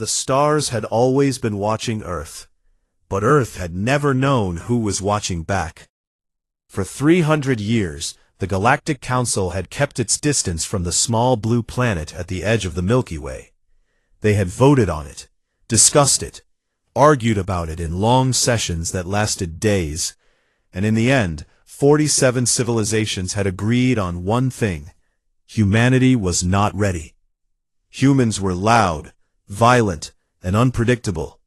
The stars had always been watching Earth, but Earth had never known who was watching back. For 300 years, the Galactic Council had kept its distance from the small blue planet at the edge of the Milky Way. They had voted on it, discussed it, argued about it in long sessions that lasted days, and in the end, 47 civilizations had agreed on one thing: humanity was not ready. Humans were loud, violent, and unpredictable.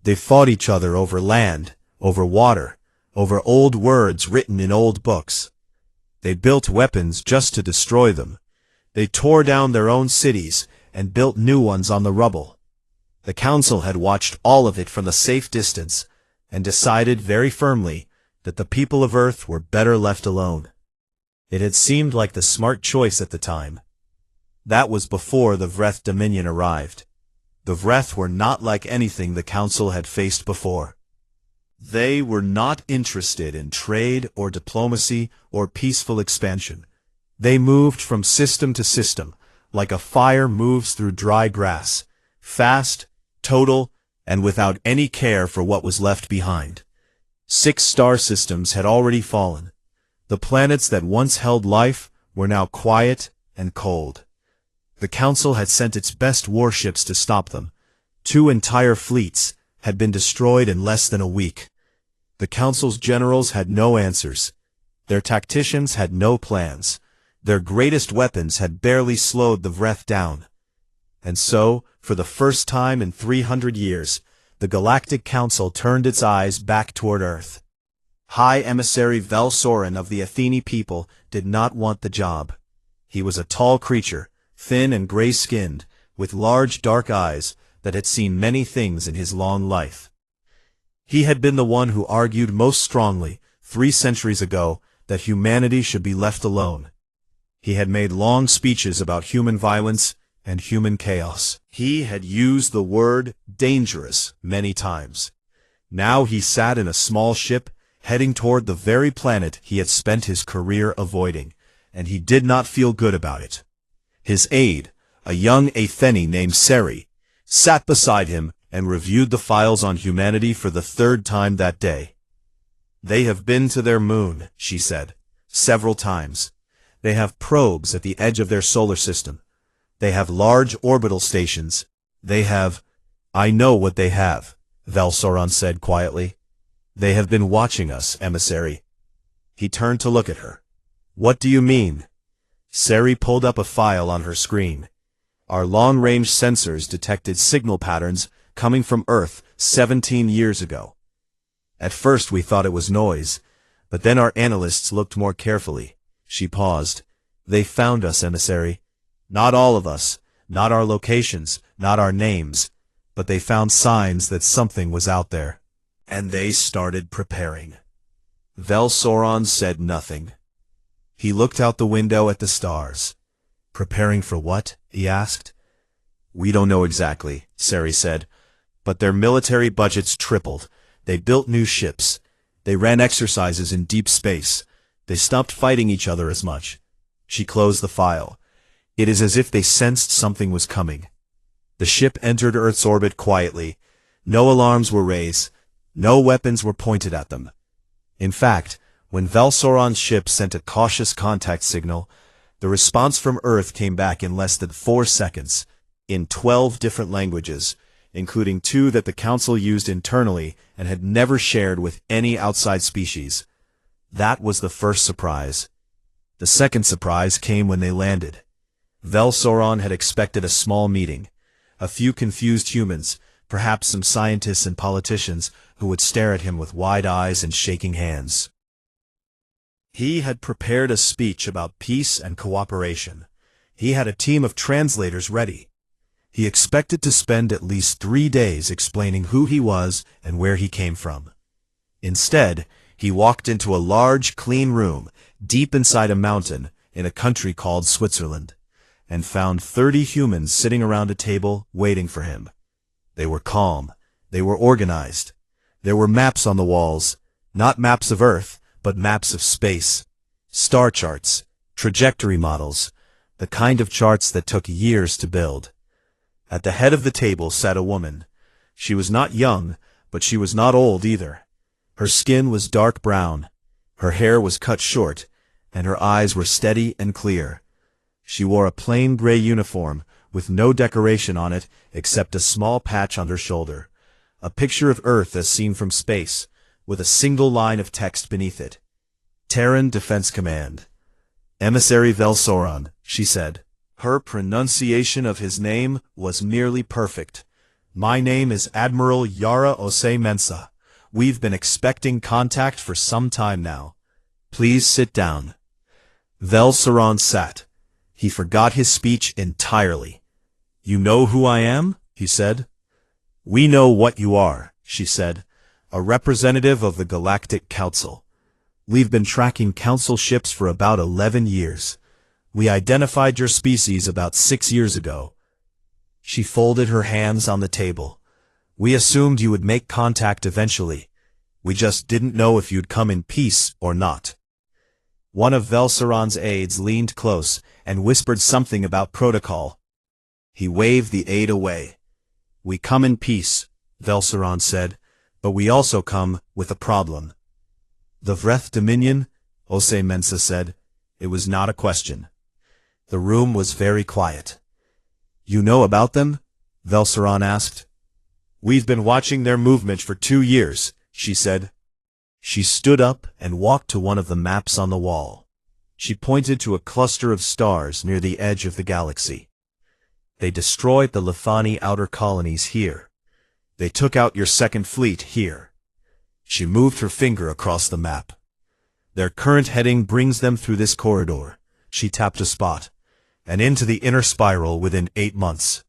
They fought each other over land, over water, over old words written in old books. They built weapons just to destroy them. They tore down their own cities and built new ones on the rubble. The Council had watched all of it from a safe distance and decided very firmly that the people of Earth were better left alone. It had seemed like the smart choice at the time. That was before the Vreth Dominion arrived. The Vreth were not like anything the Council had faced before. They were not interested in trade or diplomacy or peaceful expansion. They moved from system to system, like a fire moves through dry grass, fast, total, and without any care for what was left behind. 6 star systems had already fallen. The planets that once held life were now quiet and cold. The Council had sent its best warships to stop them. 2 entire fleets had been destroyed in less than a week. The Council's generals had no answers. Their tacticians had no plans. Their greatest weapons had barely slowed the Vreth down. And so, for the first time in 300 years, the Galactic Council turned its eyes back toward Earth. High Emissary Vel Soren of the Atheni people did not want the job. He was a tall creature, thin and gray-skinned, with large dark eyes that had seen many things in his long life. He had been the one who argued most strongly, 3 centuries ago, that humanity should be left alone. He had made long speeches about human violence and human chaos. He had used the word dangerous many times. Now he sat in a small ship, heading toward the very planet he had spent his career avoiding, and he did not feel good about it. His aide, a young Atheni named Seri, sat beside him and reviewed the files on humanity for the 3rd time that day. "They have been to their moon," she said, "several times. They have probes at the edge of their solar system. They have large orbital stations. They have—" "I know what they have," Vel Soren said quietly. "They have been watching us, emissary." He turned to look at her. "What do you mean?" Seri pulled up a file on her screen. "Our long-range sensors detected signal patterns coming from Earth 17 years ago. At first we thought it was noise, but then our analysts looked more carefully." She paused. "They found us, emissary. Not all of us, not our locations, not our names, but they found signs that something was out there. And they started preparing." Vel Soren said nothing. He looked out the window at the stars. "Preparing for what?" he asked. "We don't know exactly," Seri said, "but their military budgets tripled. They built new ships. They ran exercises in deep space. They stopped fighting each other as much." She closed the file. "It is as if they sensed something was coming." The ship entered Earth's orbit quietly. No alarms were raised. No weapons were pointed at them. In fact, when Vel Soren's ship sent a cautious contact signal, the response from Earth came back in less than 4 seconds, in 12 different languages, including 2 that the Council used internally and had never shared with any outside species. That was the first surprise. The second surprise came when they landed. Vel Soren had expected a small meeting, a few confused humans, perhaps some scientists and politicians who would stare at him with wide eyes and shaking hands. He had prepared a speech about peace and cooperation. He had a team of translators ready. He expected to spend at least 3 days explaining who he was and where he came from. Instead, he walked into a large, clean room, deep inside a mountain, in a country called Switzerland, and found 30 humans sitting around a table waiting for him. They were calm. They were organized. There were maps on the walls, not maps of Earth, but maps of space. Star charts, trajectory models, the kind of charts that took years to build. At the head of the table sat a woman. She was not young, but she was not old either. Her skin was dark brown, her hair was cut short, and her eyes were steady and clear. She wore a plain gray uniform, with no decoration on it except a small patch on her shoulder. A picture of Earth as seen from space, with a single line of text beneath it. Terran Defense Command. Emissary Velsoran, she said. Her pronunciation of his name was merely perfect. My name is Admiral Yara Ose Mensa. We've been expecting contact for some time now. Please sit down. Velsoran sat. He forgot his speech entirely. You know who I am? He said. We know what you are, she said. A representative of the Galactic Council. We've been tracking Council ships for about 11 years. We identified your species about 6 years ago. She folded her hands on the table. We assumed you would make contact eventually. We just didn't know if you'd come in peace or not. One of Velsoran's aides leaned close and whispered something about protocol. He waved the aide away. We come in peace, Velsoran said, but we also come with a problem. The Vreth Dominion, Ose Mensa said. It was not a question. The room was very quiet. You know about them? Velsoran asked. We've been watching their movement for 2 years, she said. She stood up and walked to one of the maps on the wall. She pointed to a cluster of stars near the edge of the galaxy. They destroyed the Lithani outer colonies here. They took out your second fleet here. She moved her finger across the map. Their current heading brings them through this corridor. She tapped a spot, and into the inner spiral within 8 months.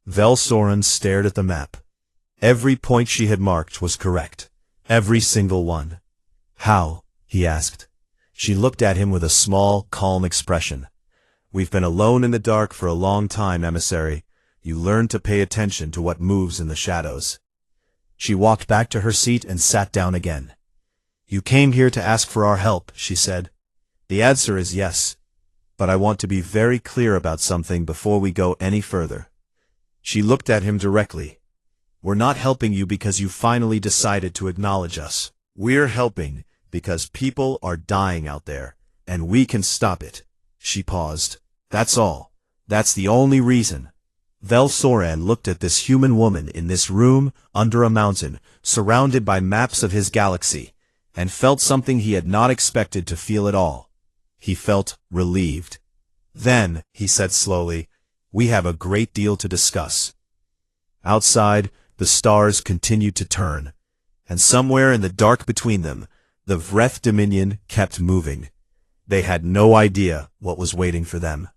Velsoran stared at the map. Every point she had marked was correct. Every single one. How? He asked. She looked at him with a small, calm expression. We've been alone in the dark for a long time, emissary. You learn to pay attention to what moves in the shadows. She walked back to her seat and sat down again. You came here to ask for our help, she said. The answer is yes. But I want to be very clear about something before we go any further. She looked at him directly. We're not helping you because you finally decided to acknowledge us. We're helping because people are dying out there, and we can stop it. She paused. That's all. That's the only reason. Velsoran looked at this human woman in this room under a mountain, surrounded by maps of his galaxy, and felt something he had not expected to feel at all. He felt relieved. Then, he said slowly, we have a great deal to discuss. Outside, the stars continued to turn, and somewhere in the dark between them, the Vreth Dominion kept moving. They had no idea what was waiting for them.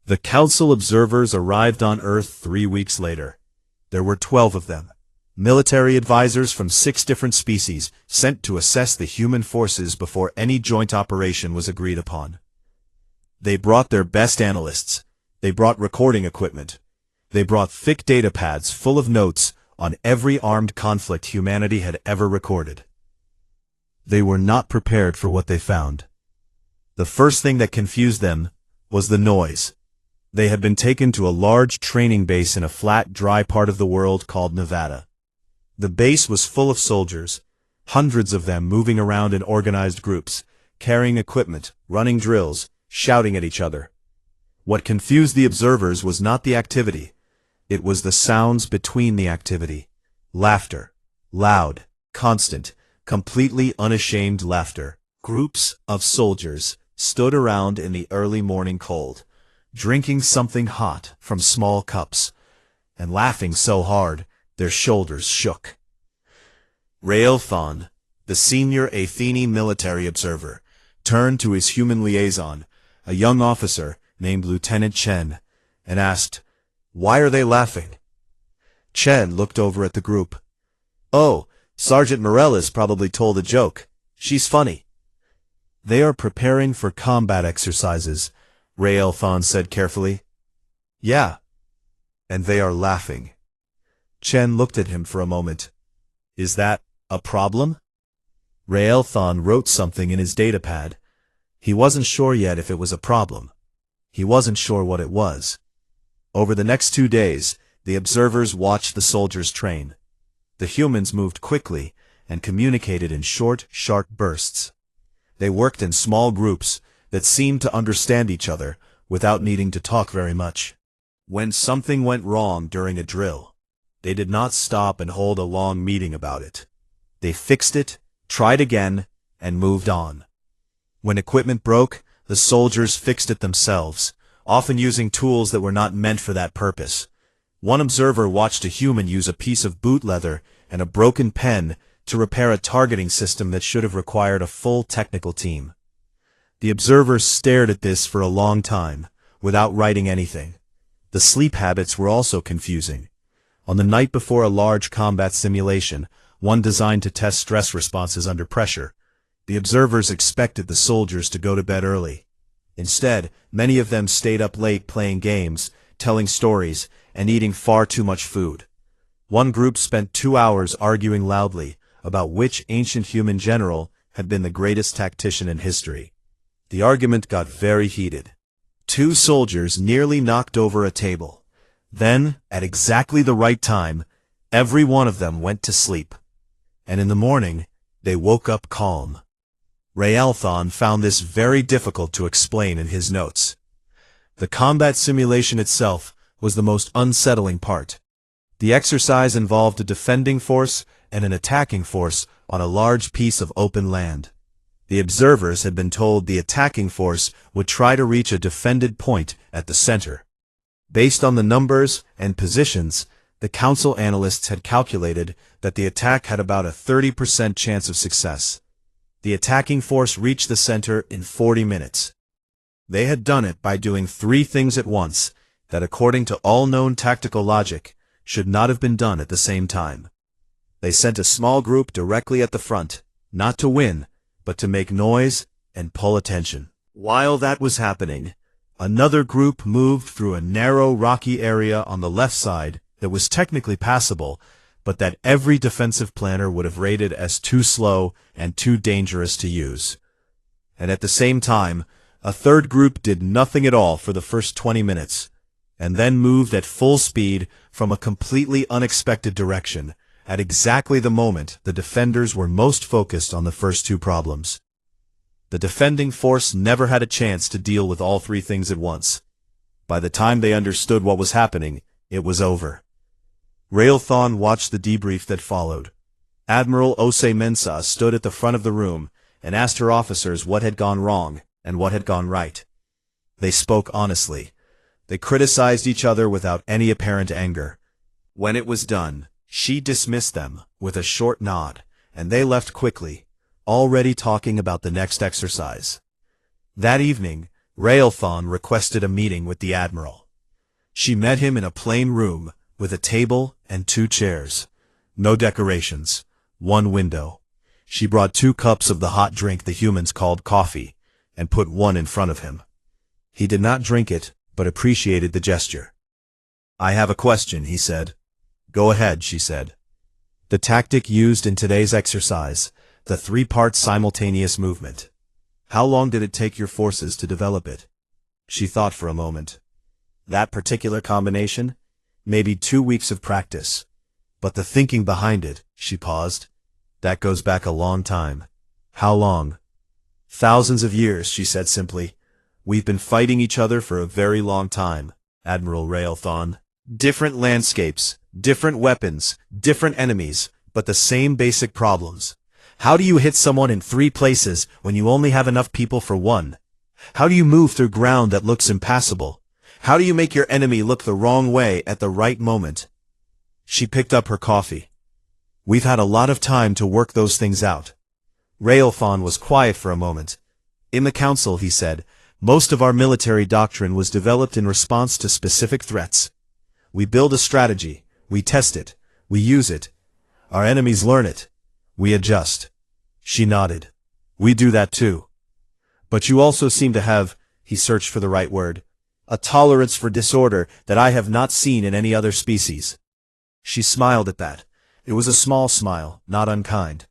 The Council observers arrived on Earth 3 weeks later. There were 12 of them. Military advisors from 6 different species sent to assess the human forces before any joint operation was agreed upon. They brought their best analysts. They brought recording equipment. They brought thick data pads full of notes on every armed conflict humanity had ever recorded. They were not prepared for what they found. The first thing that confused them was the noise. They had been taken to a large training base in a flat, dry part of the world called Nevada. The base was full of soldiers, hundreds of them moving around in organized groups, carrying equipment, running drills, shouting at each other. What confused the observers was not the activity. It was the sounds between the activity. Laughter. Loud, constant, completely unashamed laughter. Groups of soldiers stood around in the early morning cold, drinking something hot from small cups, and laughing so hard their shoulders shook. Raelthon, the senior Atheni military observer, turned to his human liaison, a young officer named Lieutenant Chen, and asked, "Why are they laughing?" Chen looked over at the group. "Oh, Sergeant Morellis probably told a joke. She's funny." "They are preparing for combat exercises," Raelthon said carefully. "Yeah, and they are laughing." Chen looked at him for a moment. "Is that a problem?" Raelthon wrote something in his datapad. He wasn't sure yet if it was a problem. He wasn't sure what it was. Over the next 2 days, the observers watched the soldiers train. The humans moved quickly and communicated in short, sharp bursts. They worked in small groups that seemed to understand each other without needing to talk very much. When something went wrong during a drill, they did not stop and hold a long meeting about it. They fixed it, tried again, and moved on. When equipment broke, the soldiers fixed it themselves, often using tools that were not meant for that purpose. One observer watched a human use a piece of boot leather and a broken pen to repair a targeting system that should have required a full technical team. The observers stared at this for a long time, without writing anything. The sleep habits were also confusing. On the night before a large combat simulation, one designed to test stress responses under pressure, the observers expected the soldiers to go to bed early. Instead, many of them stayed up late playing games, telling stories, and eating far too much food. One group spent 2 hours arguing loudly about which ancient human general had been the greatest tactician in history. The argument got very heated. 2 soldiers nearly knocked over a table. Then, at exactly the right time, every one of them went to sleep. And in the morning, they woke up calm. Raelthon found this very difficult to explain in his notes. The combat simulation itself was the most unsettling part. The exercise involved a defending force and an attacking force on a large piece of open land. The observers had been told the attacking force would try to reach a defended point at the center. Based on the numbers and positions, the council analysts had calculated that the attack had about a 30% chance of success. The attacking force reached the center in 40 minutes. They had done it by doing 3 things at once that, according to all known tactical logic, should not have been done at the same time. They sent a small group directly at the front, not to win, but to make noise and pull attention. While that was happening, another group moved through a narrow rocky area on the left side that was technically passable, but that every defensive planner would have rated as too slow and too dangerous to use. And at the same time, a third group did nothing at all for the first 20 minutes, and then moved at full speed from a completely unexpected direction, at exactly the moment the defenders were most focused on the first 2 problems. The defending force never had a chance to deal with all 3 things at once. By the time they understood what was happening, it was over. Raelthon watched the debrief that followed. Admiral Ose Mensah stood at the front of the room and asked her officers what had gone wrong and what had gone right. They spoke honestly. They criticized each other without any apparent anger. When it was done, she dismissed them with a short nod, and they left quickly, already talking about the next exercise. That evening, Raelthon requested a meeting with the Admiral. She met him in a plain room, with a table and 2 chairs. No decorations, 1 window. She brought 2 cups of the hot drink the humans called coffee, and put 1 in front of him. He did not drink it, but appreciated the gesture. "I have a question," he said. "Go ahead," she said. "The tactic used in today's exercise, the 3-part simultaneous movement. How long did it take your forces to develop it?" She thought for a moment. "That particular combination? Maybe 2 weeks of practice. But the thinking behind it," she paused, "that goes back a long time." "How long?" "Thousands of years," she said simply. "We've been fighting each other for a very long time, Admiral Raelthon. Different landscapes, different weapons, different enemies, but the same basic problems. How do you hit someone in 3 places when you only have enough people for 1? How do you move through ground that looks impassable? How do you make your enemy look the wrong way at the right moment?" She picked up her coffee. "We've had a lot of time to work those things out." Raelthon was quiet for a moment. "In the council," he said, "most of our military doctrine was developed in response to specific threats. We build a strategy, we test it, we use it. Our enemies learn it. We adjust." She nodded. "We do that too. But you also seem to have," he searched for the right word, "a tolerance for disorder that I have not seen in any other species." She smiled at that. It was a small smile, not unkind.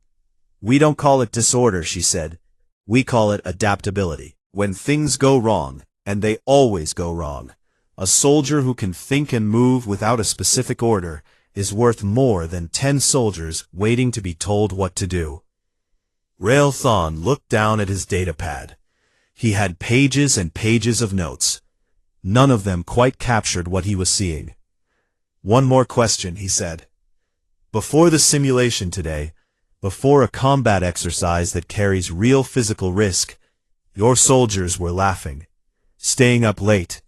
"We don't call it disorder," she said. "We call it adaptability. When things go wrong, and they always go wrong, A soldier who can think and move without a specific order is worth more than 10 soldiers waiting to be told what to do. Railthon looked down at his datapad. He had pages and pages of notes. None of them quite captured what he was seeing. "One more question," he said. "Before the simulation today, before a combat exercise that carries real physical risk, your soldiers were laughing, staying up late,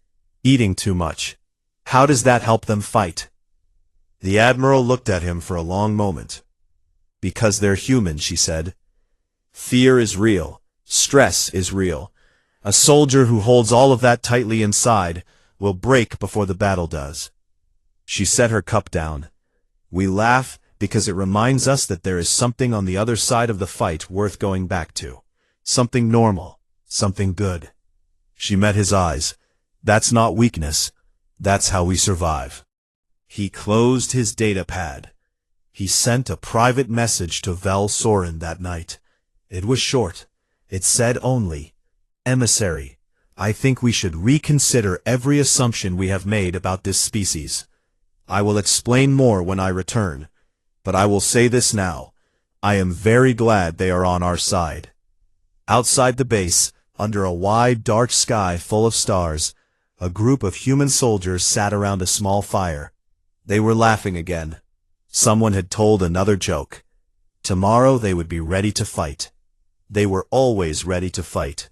eating too much. How does that help them fight?" The Admiral looked at him for a long moment. "Because they're human," she said. "Fear is real. Stress is real. A soldier who holds all of that tightly inside will break before the battle does." She set her cup down. "We laugh because it reminds us that there is something on the other side of the fight worth going back to. Something normal. Something good." She met his eyes. "That's not weakness. That's how we survive." He closed his datapad. He sent a private message to Vel Soren that night. It was short. It said only, "Emissary, I think we should reconsider every assumption we have made about this species. I will explain more when I return, but I will say this now. I am very glad they are on our side." Outside the base, under a wide dark sky full of stars, a group of human soldiers sat around a small fire. They were laughing again. Someone had told another joke. Tomorrow they would be ready to fight. They were always ready to fight.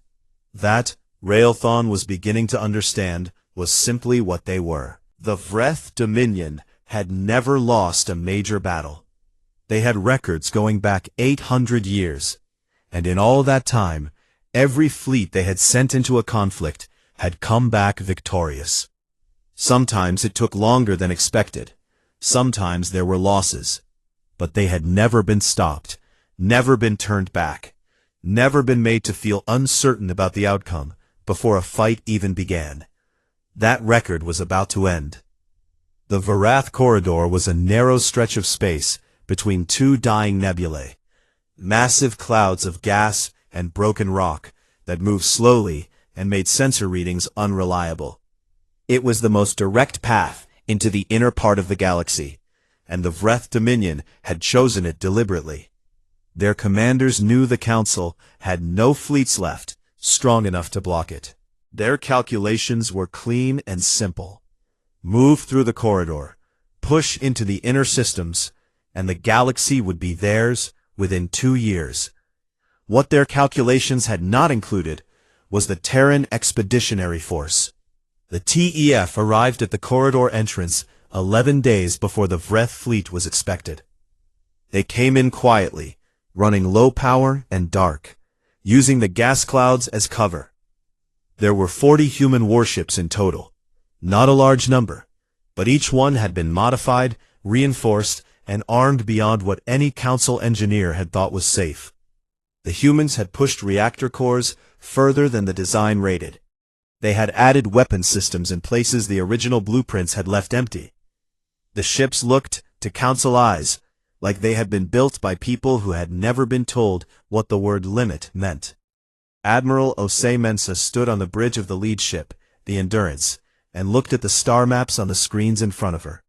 That, Railthon was beginning to understand, was simply what they were. The Vreth Dominion had never lost a major battle. They had records going back 800 years, and in all that time, every fleet they had sent into a conflict had come back victorious. Sometimes it took longer than expected. Sometimes there were losses. But they had never been stopped, never been turned back, never been made to feel uncertain about the outcome before a fight even began. That record was about to end. The Varath Corridor was a narrow stretch of space between two dying nebulae, massive clouds of gas and broken rock that moved slowly and made sensor readings unreliable. It was the most direct path into the inner part of the galaxy, and the Vreth Dominion had chosen it deliberately. Their commanders knew the Council had no fleets left strong enough to block it. Their calculations were clean and simple. Move through the corridor, push into the inner systems, and the galaxy would be theirs within 2 years. What their calculations had not included was the Terran Expeditionary Force. The TEF arrived at the corridor entrance 11 days before the Vreth fleet was expected. They came in quietly, running low power and dark, using the gas clouds as cover. There were 40 human warships in total. Not a large number, but each one had been modified, reinforced, and armed beyond what any Council engineer had thought was safe. The humans had pushed reactor cores further than the design rated. They had added weapon systems in places the original blueprints had left empty. The ships looked, to Council eyes, like they had been built by people who had never been told what the word limit meant. Admiral Osei Mensa stood on the bridge of the lead ship, the Endurance, and looked at the star maps on the screens in front of her.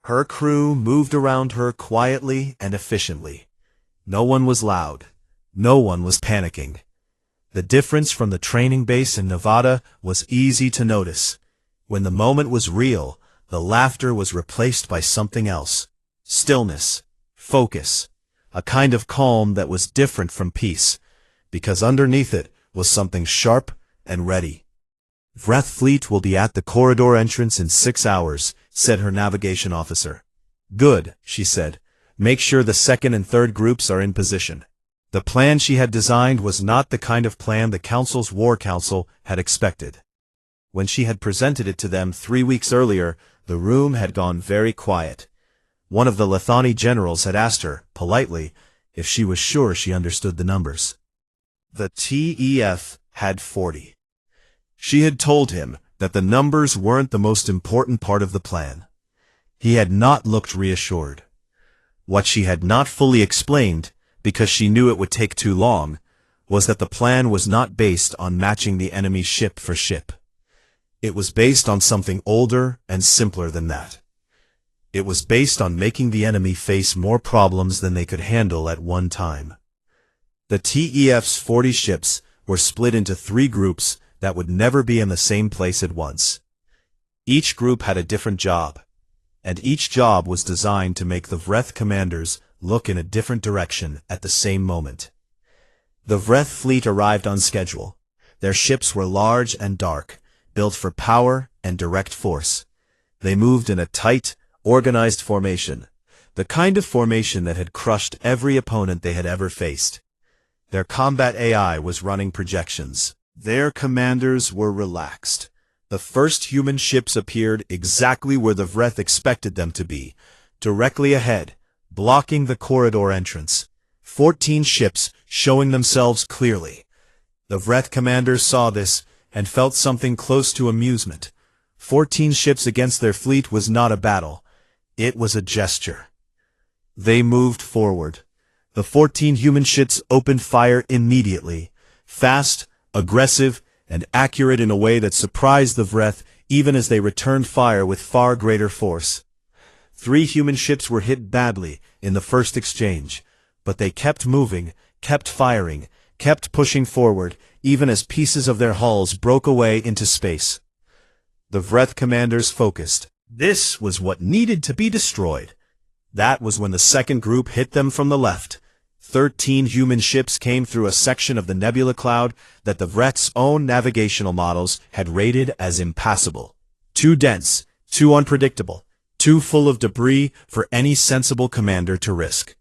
Her crew moved around her quietly and efficiently. No one was loud. No one was panicking. The difference from the training base in Nevada was easy to notice. When the moment was real, the laughter was replaced by something else. Stillness, focus, a kind of calm that was different from peace, because underneath it was something sharp and ready. "Vreth fleet will be at the corridor entrance in 6 hours, said her navigation officer. "Good," she said. "Make sure the second and third groups are in position." The plan she had designed was not the kind of plan the Council's War Council had expected. When she had presented it to them 3 weeks earlier, the room had gone very quiet. One of the Lethani generals had asked her, politely, if she was sure she understood the numbers. The TEF had 40. She had told him that the numbers weren't the most important part of the plan. He had not looked reassured. What she had not fully explained, because she knew it would take too long, was that the plan was not based on matching the enemy ship for ship. It was based on something older and simpler than that. It was based on making the enemy face more problems than they could handle at one time. The TEF's 40 ships were split into 3 groups that would never be in the same place at once. Each group had a different job, and each job was designed to make the Vreth commanders look in a different direction at the same moment. The Vreth fleet arrived on schedule. Their ships were large and dark, built for power and direct force. They moved in a tight, organized formation, the kind of formation that had crushed every opponent they had ever faced. Their combat AI was running projections. Their commanders were relaxed. The first human ships appeared exactly where the Vreth expected them to be, directly ahead, blocking the corridor entrance. 14 ships showing themselves clearly. The Vreth commanders saw this and felt something close to amusement. 14 ships against their fleet was not a battle. It was a gesture. They moved forward. The 14 human ships opened fire immediately, fast, aggressive, and accurate in a way that surprised the Vreth even as they returned fire with far greater force. 3 human ships were hit badly in the first exchange, but they kept moving, kept firing, kept pushing forward, even as pieces of their hulls broke away into space. The Vreth commanders focused. This was what needed to be destroyed. That was when the second group hit them from the left. 13 human ships came through a section of the nebula cloud that the Vreth's own navigational models had rated as impassable. Too dense, too unpredictable, too full of debris for any sensible commander to risk.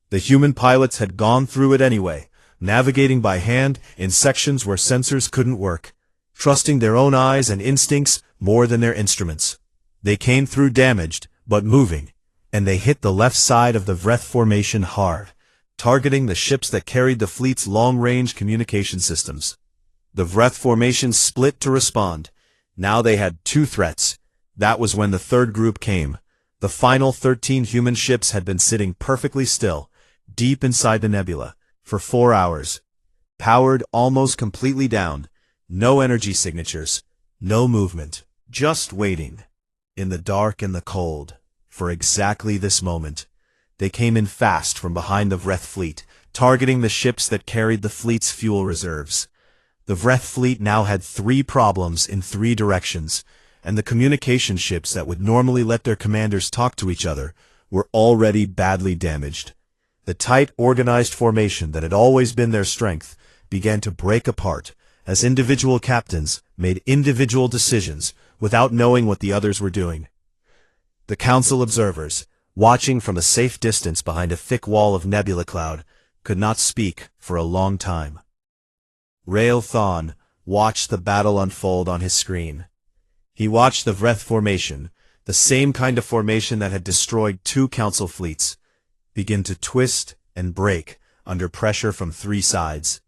The human pilots had gone through it anyway, navigating by hand in sections where sensors couldn't work, trusting their own eyes and instincts more than their instruments. They came through damaged, but moving, and they hit the left side of the Vreth formation hard, targeting the ships that carried the fleet's long-range communication systems. The Vreth formation split to respond. Now they had 2 threats. That was when the third group came. The final 13 human ships had been sitting perfectly still, deep inside the nebula, for 4 hours. Powered almost completely down. No energy signatures. No movement. Just waiting. In the dark and the cold. For exactly this moment. They came in fast from behind the Vreth fleet, targeting the ships that carried the fleet's fuel reserves. The Vreth fleet now had 3 problems in 3 directions, and the communication ships that would normally let their commanders talk to each other were already badly damaged. The tight, organized formation that had always been their strength began to break apart as individual captains made individual decisions without knowing what the others were doing. The council observers, watching from a safe distance behind a thick wall of nebula cloud, could not speak for a long time. Rael Thon watched the battle unfold on his screen. He watched the Vreth formation, the same kind of formation that had destroyed 2 council fleets, begin to twist and break under pressure from 3 sides.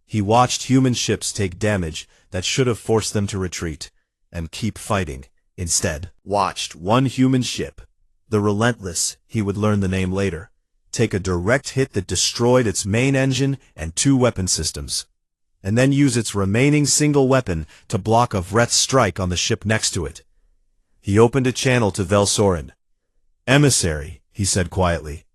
He watched human ships take damage that should have forced them to retreat and keep fighting. Instead, watched one human ship, the Relentless, he would learn the name later, take a direct hit that destroyed its main engine and 2 weapon systems, and then use its remaining single weapon to block a Vreth strike on the ship next to it. He opened a channel to Velsorin. "Emissary," he said quietly.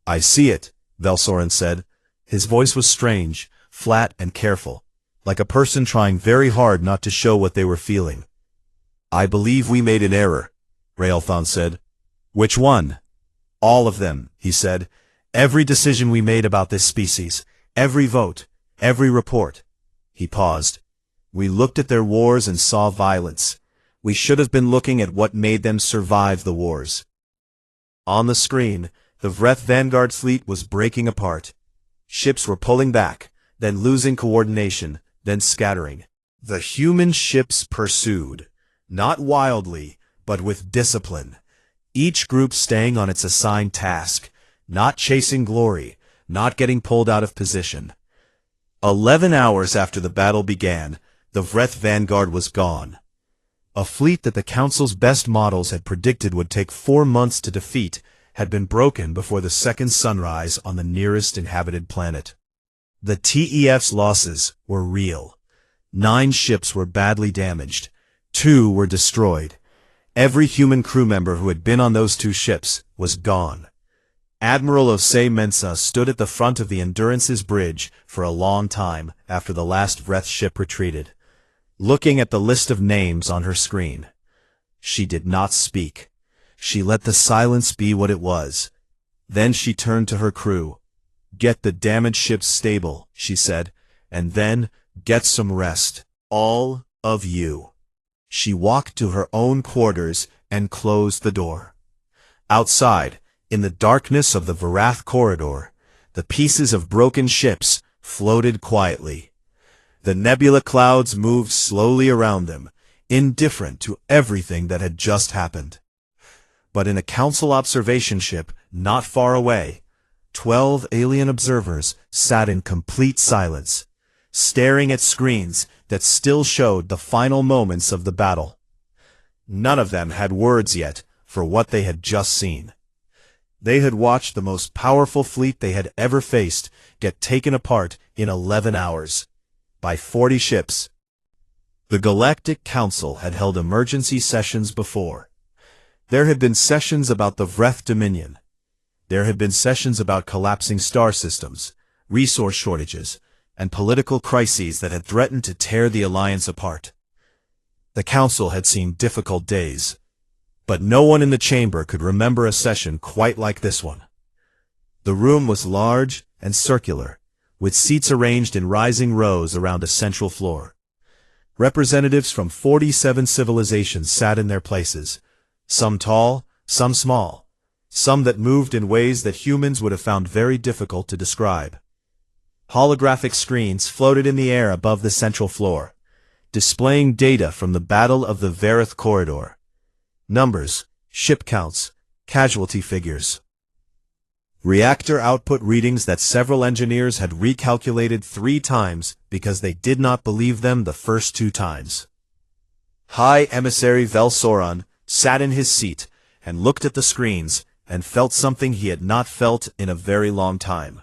"I see it," Velsorin said. His voice was strange, flat and careful, like a person trying very hard not to show what they were feeling. "I believe we made an error," Raelthon said. "Which one?" "All of them," he said. "Every decision we made about this species, every vote, every report." He paused. "We looked at their wars and saw violence. We should have been looking at what made them survive the wars." On the screen, the Vreth Vanguard fleet was breaking apart. Ships were pulling back, then losing coordination, then scattering. The human ships pursued, not wildly, but with discipline. Each group staying on its assigned task, not chasing glory, not getting pulled out of position. 11 hours after the battle began, the Vreth Vanguard was gone. A fleet that the Council's best models had predicted would take 4 months to defeat had been broken before the second sunrise on the nearest inhabited planet. The TEF's losses were real. 9 ships were badly damaged. 2 were destroyed. Every human crew member who had been on those 2 ships was gone. Admiral Osei Mensa stood at the front of the Endurance's bridge for a long time after the last Vreth ship retreated, looking at the list of names on her screen. She did not speak. She let the silence be what it was. Then she turned to her crew. "Get the damaged ships stable," she said, "and then get some rest. All of you." She walked to her own quarters and closed the door. Outside, in the darkness of the Varath corridor, the pieces of broken ships floated quietly. The nebula clouds moved slowly around them, indifferent to everything that had just happened. But in a council observation ship not far away, 12 alien observers sat in complete silence, staring at screens that still showed the final moments of the battle. None of them had words yet for what they had just seen. They had watched the most powerful fleet they had ever faced get taken apart in 11 hours by 40 ships. The Galactic Council had held emergency sessions before. There had been sessions about the Vreth Dominion. There had been sessions about collapsing star systems, resource shortages, and political crises that had threatened to tear the Alliance apart. The Council had seen difficult days, but no one in the chamber could remember a session quite like this one. The room was large and circular, with seats arranged in rising rows around a central floor. Representatives from 47 civilizations sat in their places, some tall, some small, some that moved in ways that humans would have found very difficult to describe. Holographic screens floated in the air above the central floor, displaying data from the Battle of the Varath corridor. Numbers, ship counts, casualty figures. Reactor output readings that several engineers had recalculated 3 times because they did not believe them the first 2 times. High Emissary Velsoran sat in his seat and looked at the screens and felt something he had not felt in a very long time.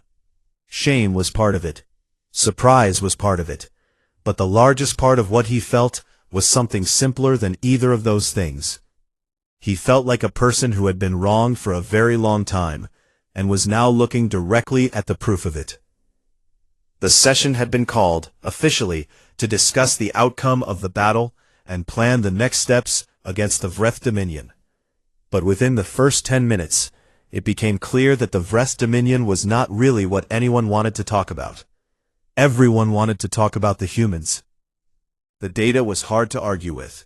Shame was part of it. Surprise was part of it. But the largest part of what he felt was something simpler than either of those things. He felt like a person who had been wronged for a very long time, and was now looking directly at the proof of it. The session had been called, officially, to discuss the outcome of the battle and plan the next steps against the Vreth Dominion. But within the first 10 minutes, it became clear that the Vreth Dominion was not really what anyone wanted to talk about. Everyone wanted to talk about the humans. The data was hard to argue with.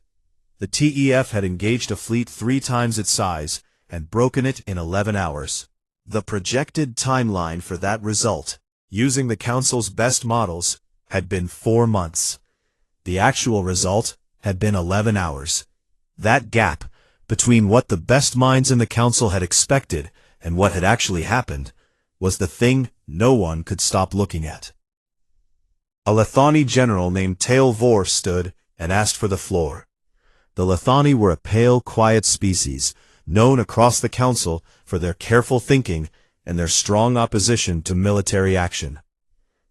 The TEF had engaged a fleet 3 times its size and broken it in 11 hours. The projected timeline for that result, using the Council's best models, had been 4 months. The actual result had been 11 hours. That gap between what the best minds in the Council had expected and what had actually happened was the thing no one could stop looking at. A Lethani general named Tail Vor stood and asked for the floor. The Lethani were a pale, quiet species, known across the Council for their careful thinking and their strong opposition to military action.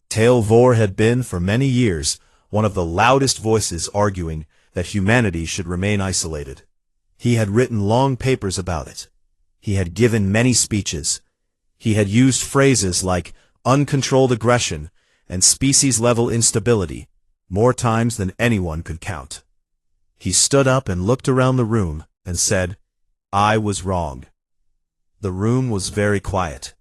Tail Vor had been, for many years, one of the loudest voices arguing that humanity should remain isolated. He had written long papers about it. He had given many speeches. He had used phrases like uncontrolled aggression and species-level instability more times than anyone could count. He stood up and looked around the room and said, "I was wrong." The room was very quiet.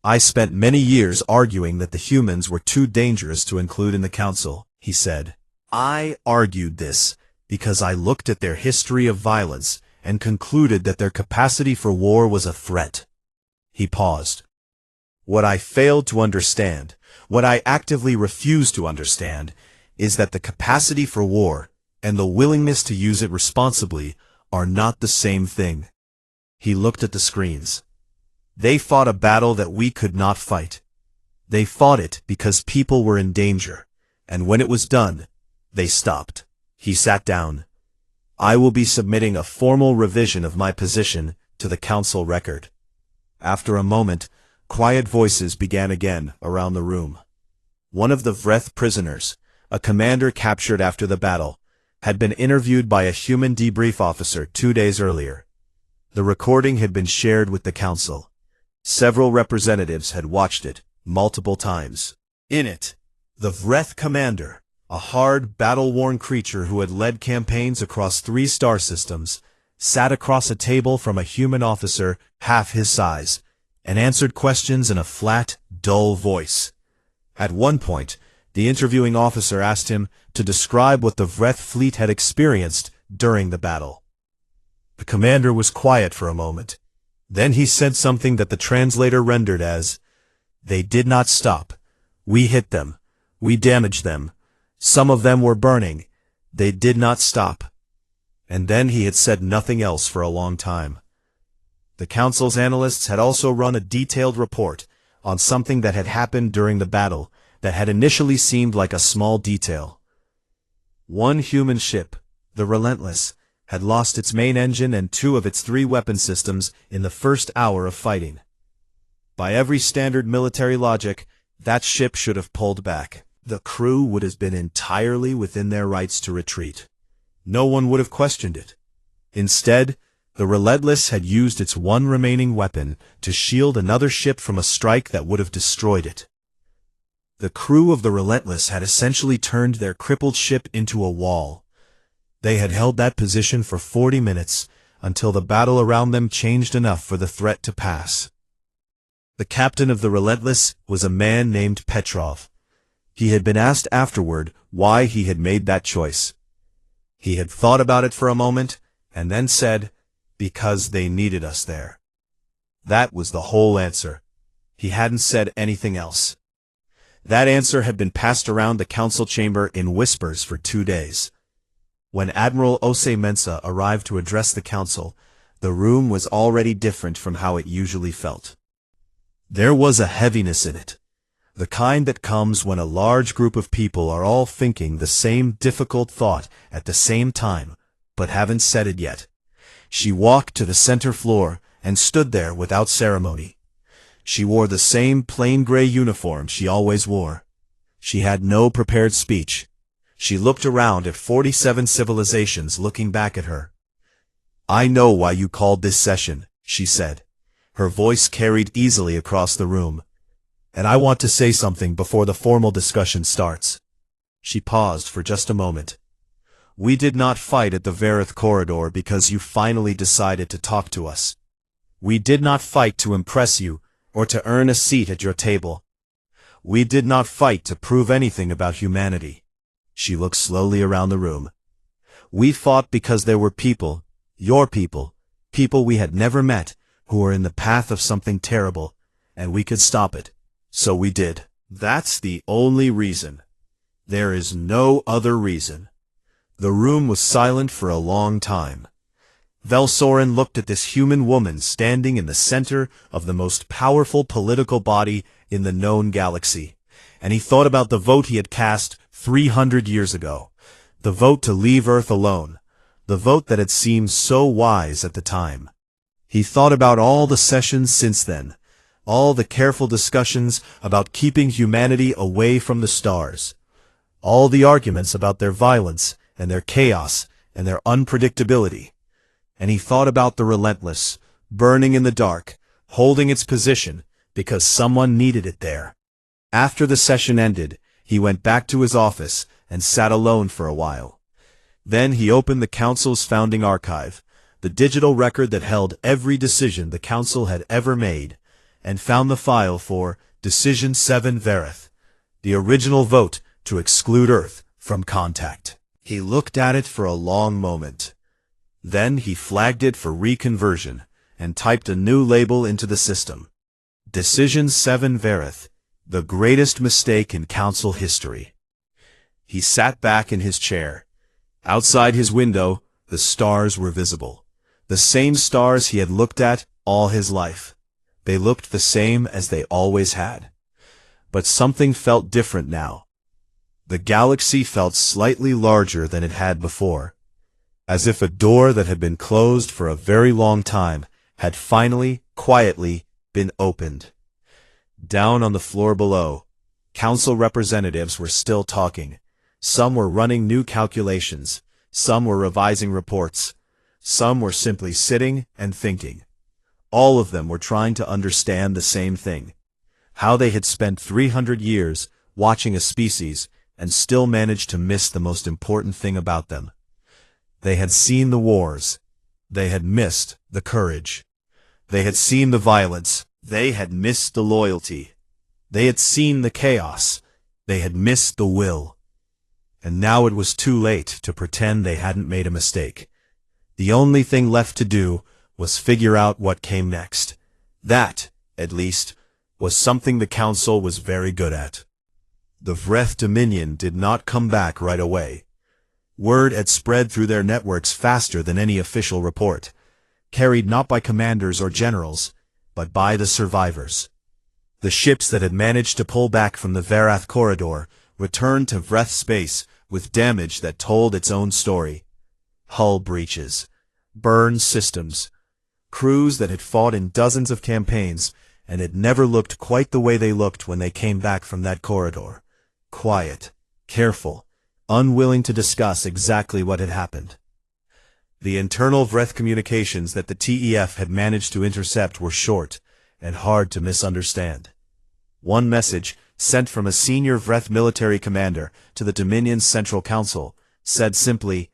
"I spent many years arguing that the humans were too dangerous to include in the Council," he said. "I argued this because I looked at their history of violence and concluded that their capacity for war was a threat." He paused. "What I failed to understand, what I actively refuse to understand, is that the capacity for war and the willingness to use it responsibly are not the same thing." He looked at the screens. "They fought a battle that we could not fight. They fought it because people were in danger, and when it was done, they stopped." He sat down. "I will be submitting a formal revision of my position to the Council record." After a moment, quiet voices began again around the room. One of the Vreth prisoners, a commander captured after the battle, had been interviewed by a human debrief officer 2 days earlier. The recording had been shared with the council. Several representatives had watched it multiple times. In it, the Vreth commander, a hard, battle-worn creature who had led campaigns across 3 star systems, sat across a table from a human officer half his size, and answered questions in a flat, dull voice. At one point, the interviewing officer asked him to describe what the Vreth fleet had experienced during the battle. The commander was quiet for a moment. Then he said something that the translator rendered as, "They did not stop. We hit them. We damaged them. Some of them were burning. They did not stop." And then he had said nothing else for a long time. The council's analysts had also run a detailed report on something that had happened during the battle that had initially seemed like a small detail. One human ship, the Relentless, had lost its main engine and 2 of its 3 weapon systems in the first hour of fighting. By every standard military logic, that ship should have pulled back. The crew would have been entirely within their rights to retreat. No one would have questioned it. Instead, the Relentless had used its one remaining weapon to shield another ship from a strike that would have destroyed it. The crew of the Relentless had essentially turned their crippled ship into a wall. They had held that position for 40 minutes, until the battle around them changed enough for the threat to pass. The captain of the Relentless was a man named Petrov. He had been asked afterward why he had made that choice. He had thought about it for a moment, and then said, "Because they needed us there." That was the whole answer. He hadn't said anything else. That answer had been passed around the council chamber in whispers for 2 days. When Admiral Ose Mensa arrived to address the council, the room was already different from how it usually felt. There was a heaviness in it, the kind that comes when a large group of people are all thinking the same difficult thought at the same time, but haven't said it yet. She walked to the center floor and stood there without ceremony. She wore the same plain gray uniform she always wore. She had no prepared speech. She looked around at 47 civilizations looking back at her. "I know why you called this session," she said. Her voice carried easily across the room. "And I want to say something before the formal discussion starts." She paused for just a moment. "We did not fight at the Vareth corridor because you finally decided to talk to us. We did not fight to impress you or to earn a seat at your table. We did not fight to prove anything about humanity." She looked slowly around the room. "We fought because there were people, your people we had never met, who were in the path of something terrible, and we could stop it. So we did. That's the only reason. There is no other reason." The room was silent for a long time. Velsorin looked at this human woman standing in the center of the most powerful political body in the known galaxy, and he thought about the vote he had cast 300 years ago, the vote to leave Earth alone, the vote that had seemed so wise at the time. He thought about all the sessions since then, all the careful discussions about keeping humanity away from the stars, all the arguments about their violence and their chaos and their unpredictability. And he thought about the Relentless, burning in the dark, holding its position because someone needed it there. After the session ended, he went back to his office and sat alone for a while. Then he opened the Council's founding archive, the digital record that held every decision the Council had ever made, and found the file for Decision 7 Vareth, the original vote to exclude Earth from contact. He looked at it for a long moment. Then he flagged it for reconversion and typed a new label into the system. Decision 7 Vareth, the greatest mistake in Council history. He sat back in his chair. Outside his window, the stars were visible. The same stars he had looked at all his life. They looked the same as they always had. But something felt different now. The galaxy felt slightly larger than it had before, as if a door that had been closed for a very long time had finally, quietly, been opened. Down on the floor below, Council representatives were still talking. Some were running new calculations. Some were revising reports. Some were simply sitting and thinking. All of them were trying to understand the same thing: how they had spent 300 years watching a species and still managed to miss the most important thing about them. They had seen the wars. They had missed the courage. They had seen the violence. They had missed the loyalty. They had seen the chaos. They had missed the will. And now it was too late to pretend they hadn't made a mistake. The only thing left to do was figure out what came next. That, at least, was something the Council was very good at. The Vreth Dominion did not come back right away. Word had spread through their networks faster than any official report, carried not by commanders or generals, but by the survivors. The ships that had managed to pull back from the Varath corridor returned to Vreth space with damage that told its own story. Hull breaches, burned systems, crews that had fought in dozens of campaigns and had never looked quite the way they looked when they came back from that corridor. Quiet, careful, unwilling to discuss exactly what had happened. The internal Vreth communications that the TEF had managed to intercept were short and hard to misunderstand. One message, sent from a senior Vreth military commander to the Dominion's Central Council, said simply,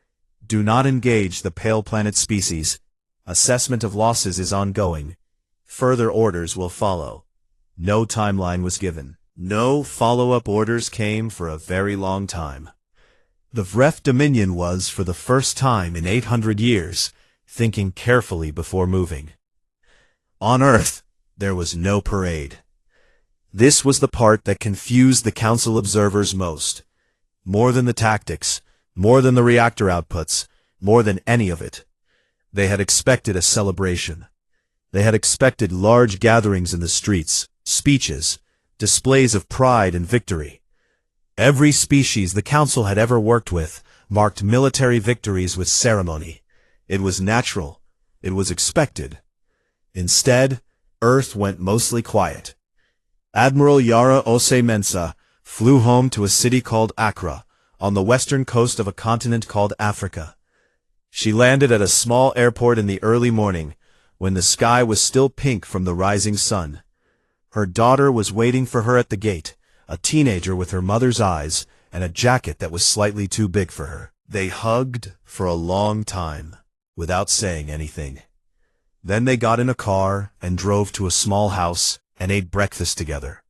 "Do not engage the Pale Planet species. Assessment of losses is ongoing. Further orders will follow." No timeline was given. No follow-up orders came for a very long time. The Vreth Dominion was, for the first time in 800 years, thinking carefully before moving. On Earth, there was no parade. This was the part that confused the Council observers most. More than the tactics, more than the reactor outputs, more than any of it. They had expected a celebration. They had expected large gatherings in the streets, speeches, displays of pride and victory. Every species the Council had ever worked with marked military victories with ceremony. It was natural. It was expected. Instead, Earth went mostly quiet. Admiral Yara Ose Mensa flew home to a city called Accra, on the western coast of a continent called Africa. She landed at a small airport in the early morning, when the sky was still pink from the rising sun. Her daughter was waiting for her at the gate, a teenager with her mother's eyes and a jacket that was slightly too big for her. They hugged for a long time, without saying anything. Then they got in a car and drove to a small house and ate breakfast together.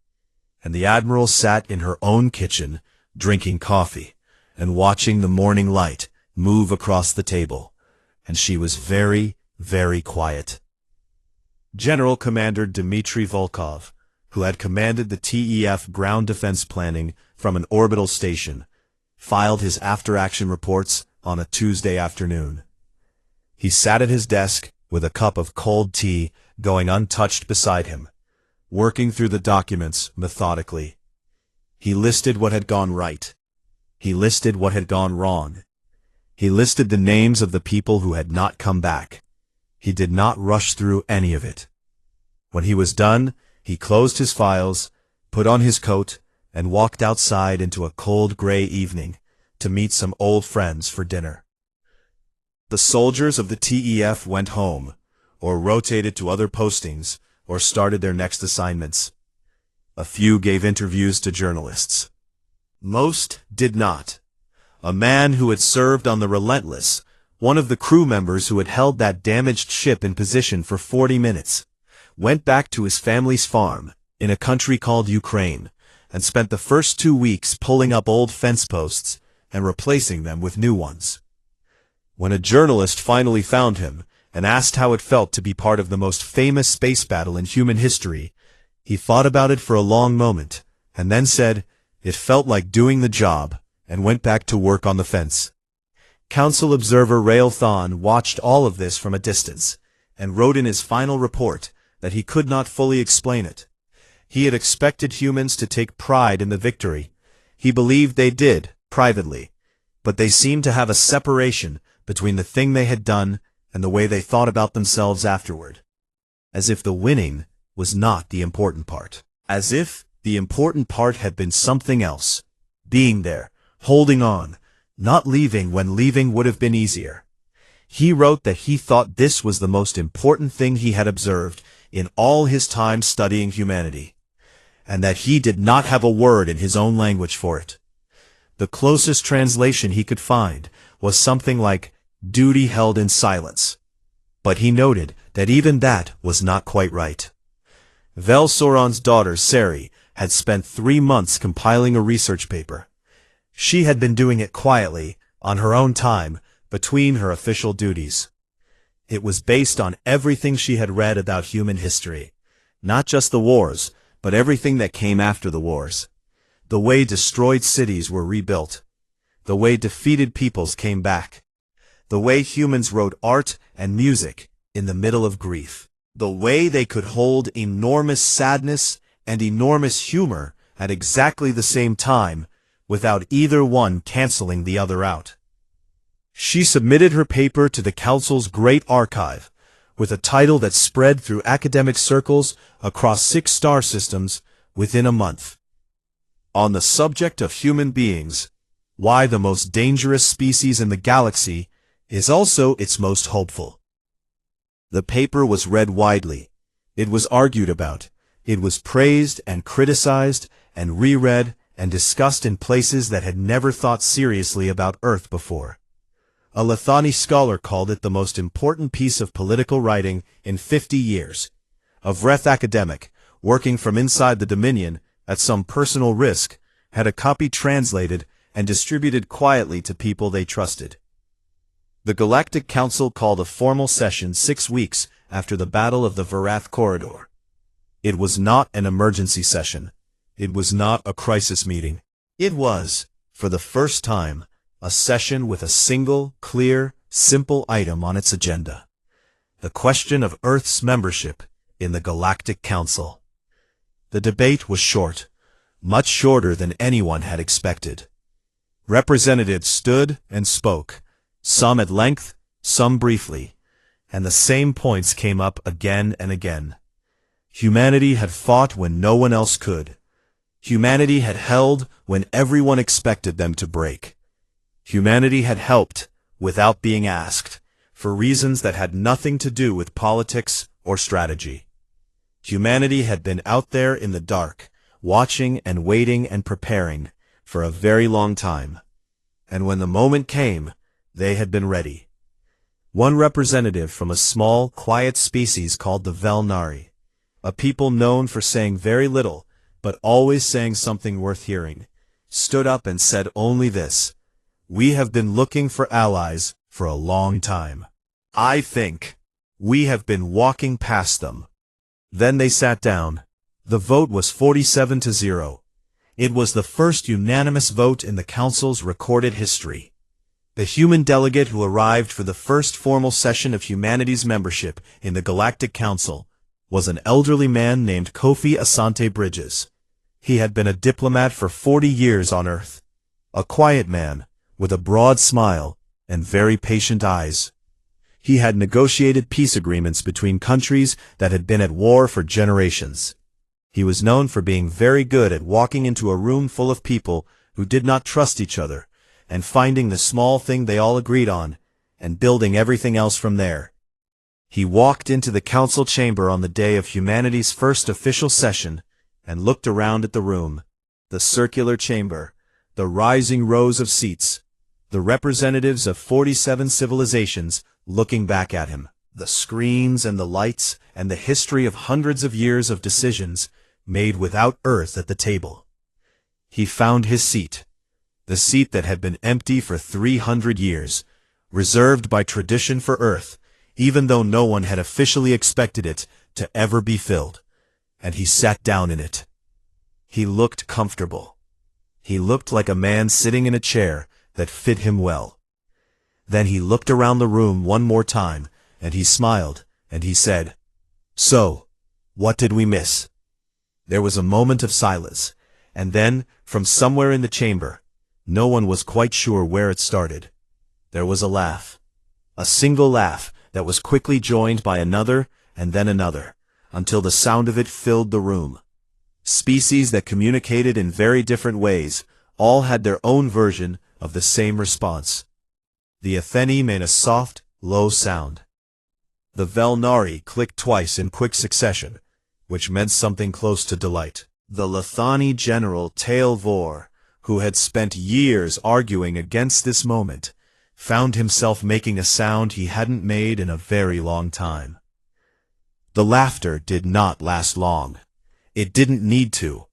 And the Admiral sat in her own kitchen, drinking coffee and watching the morning light move across the table, and she was very, very quiet. General Commander Dmitry Volkov, who had commanded the TEF ground defense planning from an orbital station, filed his after-action reports on a Tuesday afternoon. He sat at his desk with a cup of cold tea going untouched beside him, working through the documents methodically. He listed what had gone right. He listed what had gone wrong. He listed the names of the people who had not come back. He did not rush through any of it. When he was done, he closed his files, put on his coat, and walked outside into a cold gray evening to meet some old friends for dinner. The soldiers of the TEF went home, or rotated to other postings, or started their next assignments. A few gave interviews to journalists. Most did not. A man who had served on the Relentless, one of the crew members who had held that damaged ship in position for 40 minutes, went back to his family's farm in a country called Ukraine and spent the first 2 weeks pulling up old fence posts and replacing them with new ones. When a journalist finally found him and asked how it felt to be part of the most famous space battle in human history, he thought about it for a long moment and then said it felt like doing the job, and went back to work on the fence. Council observer Rael Thon watched all of this from a distance and wrote in his final report that he could not fully explain it. He had expected humans to take pride in the victory. He believed they did, privately, but they seemed to have a separation between the thing they had done and the way they thought about themselves afterward. As if the winning was not the important part. As if the important part had been something else. Being there, holding on, not leaving when leaving would have been easier. He wrote that he thought this was the most important thing he had observed in all his time studying humanity, and that he did not have a word in his own language for it. The closest translation he could find was something like duty held in silence. But he noted that even that was not quite right. Vel-Sauron's daughter, Sari, had spent 3 months compiling a research paper. She had been doing it quietly, on her own time, between her official duties. It was based on everything she had read about human history. Not just the wars, but everything that came after the wars. The way destroyed cities were rebuilt. The way defeated peoples came back. The way humans wrote art and music in the middle of grief. The way they could hold enormous sadness and enormous humor at exactly the same time, without either one canceling the other out. She submitted her paper to the Council's Great Archive, with a title that spread through academic circles across 6 star systems within a month. On the subject of human beings, why the most dangerous species in the galaxy is also its most hopeful. The paper was read widely. It was argued about. It was praised and criticized and reread and discussed in places that had never thought seriously about Earth before. A Lethani scholar called it the most important piece of political writing in 50 years. A Vreth academic, working from inside the Dominion, at some personal risk, had a copy translated and distributed quietly to people they trusted. The Galactic Council called a formal session 6 weeks after the Battle of the Varath Corridor. It was not an emergency session. It was not a crisis meeting. It was, for the first time, a session with a single, clear, simple item on its agenda. The question of Earth's membership in the Galactic Council. The debate was short, much shorter than anyone had expected. Representatives stood and spoke, some at length, some briefly, and the same points came up again and again. Humanity had fought when no one else could. Humanity had held when everyone expected them to break. Humanity had helped, without being asked, for reasons that had nothing to do with politics or strategy. Humanity had been out there in the dark, watching and waiting and preparing, for a very long time. And when the moment came, they had been ready. One representative from a small, quiet species called the Vel-Nari, a people known for saying very little, but always saying something worth hearing, stood up and said only this: "We have been looking for allies for a long time. I think we have been walking past them." Then they sat down. The vote was 47-0. It was the first unanimous vote in the Council's recorded history. The human delegate who arrived for the first formal session of humanity's membership in the Galactic Council was an elderly man named Kofi Asante Bridges. He had been a diplomat for 40 years on Earth. A quiet man, with a broad smile and very patient eyes. He had negotiated peace agreements between countries that had been at war for generations. He was known for being very good at walking into a room full of people who did not trust each other, and finding the small thing they all agreed on, and building everything else from there. He walked into the council chamber on the day of humanity's first official session, and looked around at the room, the circular chamber, the rising rows of seats, the representatives of 47 civilizations looking back at him, the screens and the lights and the history of hundreds of years of decisions made without Earth at the table. He found his seat, the seat that had been empty for 300 years, reserved by tradition for Earth, even though no one had officially expected it to ever be filled, and he sat down in it. He looked comfortable. He looked like a man sitting in a chair that fit him well. Then he looked around the room one more time, and he smiled, and he said, "So, what did we miss?" There was a moment of silence, and then, from somewhere in the chamber, no one was quite sure where it started, there was a laugh. A single laugh that was quickly joined by another and then another, until the sound of it filled the room. Species that communicated in very different ways, all had their own version of the same response. The Atheni made a soft, low sound. The Velnari clicked twice in quick succession, which meant something close to delight. The Lethani general Tailvor, who had spent years arguing against this moment, found himself making a sound he hadn't made in a very long time. The laughter did not last long. It didn't need to.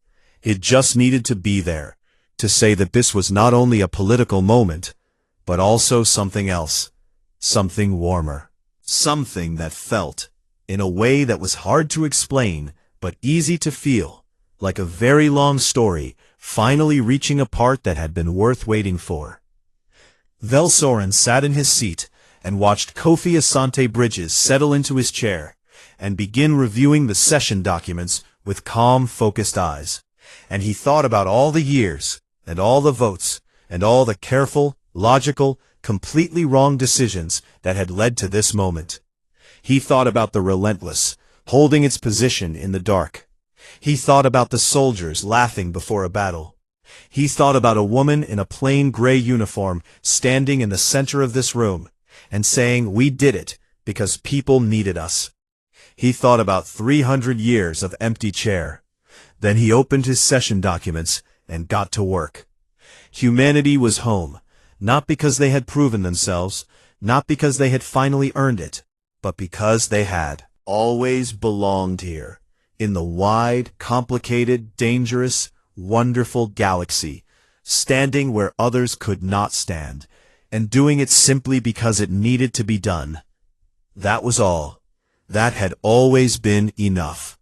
It just needed to be there, to say that this was not only a political moment, but also something else, something warmer, something that felt, in a way that was hard to explain, but easy to feel, like a very long story, finally reaching a part that had been worth waiting for. Velsoren sat in his seat and watched Kofi Asante Bridges settle into his chair and begin reviewing the session documents with calm, focused eyes. And he thought about all the years, and all the votes, and all the careful, logical, completely wrong decisions that had led to this moment. He thought about the relentless, holding its position in the dark. He thought about the soldiers laughing before a battle. He thought about a woman in a plain gray uniform standing in the center of this room and saying, "We did it because people needed us." He thought about 300 years of empty chair. Then he opened his session documents and got to work. Humanity was home, not because they had proven themselves, not because they had finally earned it, but because they had always belonged here, in the wide, complicated, dangerous, wonderful galaxy, standing where others could not stand, and doing it simply because it needed to be done. That was all. That had always been enough.